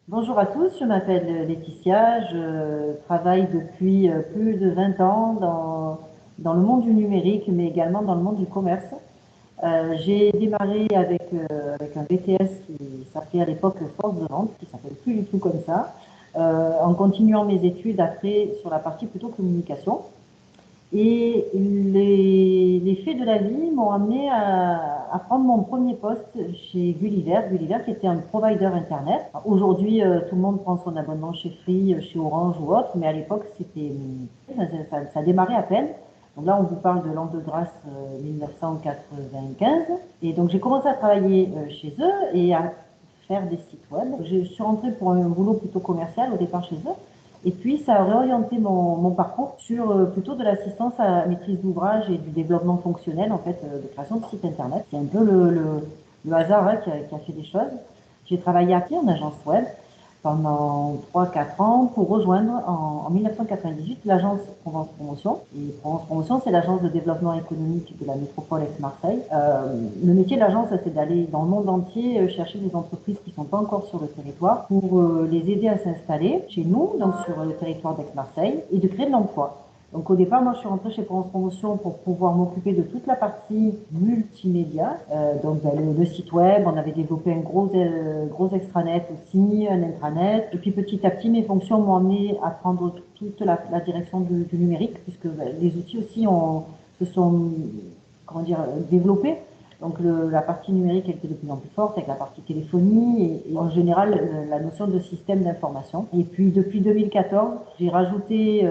Bonjour à tous, je m'appelle Laetitia, je travaille depuis plus de 20 ans dans le monde du numérique, mais également dans le monde du commerce. J'ai démarré avec un BTS qui s'appelait à l'époque Force de vente, qui s'appelle plus du tout comme ça, en continuant mes études après sur la partie plutôt communication. Et les faits de la vie m'ont amené à prendre mon premier poste chez Gulliver, Gulliver qui était un provider Internet. Aujourd'hui, tout le monde prend son abonnement chez Free, chez Orange ou autre, mais à l'époque, ça démarrait à peine. Donc là, on vous parle de l'an de grâce 1995. Et donc, j'ai commencé à travailler chez eux et à faire des sites web. Je suis rentrée pour un boulot plutôt commercial au départ chez eux. Et puis, ça a réorienté mon parcours sur plutôt de l'assistance à la maîtrise d'ouvrage et du développement fonctionnel, en fait, de création de sites internet. C'est un peu le hasard hein, qui a fait des choses. J'ai travaillé à Paris en agence web pendant 3 4 ans pour rejoindre en 1998 l'agence Provence Promotion. Et Provence Promotion, c'est l'agence de développement économique de la métropole Aix-Marseille. Le métier de l'agence, c'est d'aller dans le monde entier chercher des entreprises qui ne sont pas encore sur le territoire pour les aider à s'installer chez nous, donc sur le territoire d'Aix-Marseille, et de créer de l'emploi. Donc au départ, moi je suis rentrée chez Provence Promotion pour pouvoir m'occuper de toute la partie multimédia, donc le site web, on avait développé un gros extranet aussi, un intranet, et puis petit à petit mes fonctions m'ont amené à prendre toute la direction du numérique, puisque les outils aussi se sont comment dire, développés. Donc la partie numérique était de plus en plus forte avec la partie téléphonie et en général la notion de système d'information. Et puis depuis 2014, j'ai rajouté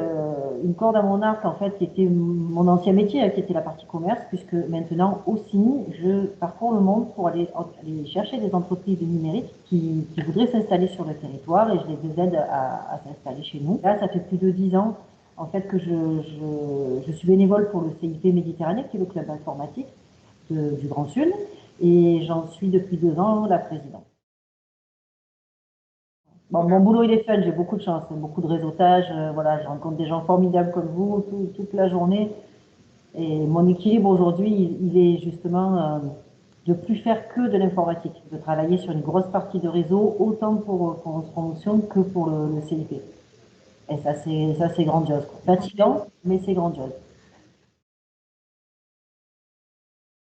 une corde à mon arc en fait qui était mon ancien métier, qui était la partie commerce, puisque maintenant aussi je parcours le monde pour aller chercher des entreprises du numérique qui voudraient s'installer sur le territoire et je les aide à s'installer chez nous. Là, ça fait plus de 10 ans en fait que je suis bénévole pour le CIP Méditerranée, qui est le club informatique du Grand Sud, et j'en suis depuis 2 ans la présidente. Bon, mon boulot il est fun, j'ai beaucoup de chance, beaucoup de réseautage, voilà, je rencontre des gens formidables comme vous toute la journée, et mon équilibre aujourd'hui, il est justement de plus faire que de l'informatique, de travailler sur une grosse partie de réseau, autant pour promotion que pour le CIP. Et ça c'est grandiose, quoi. Fatigant, mais c'est grandiose.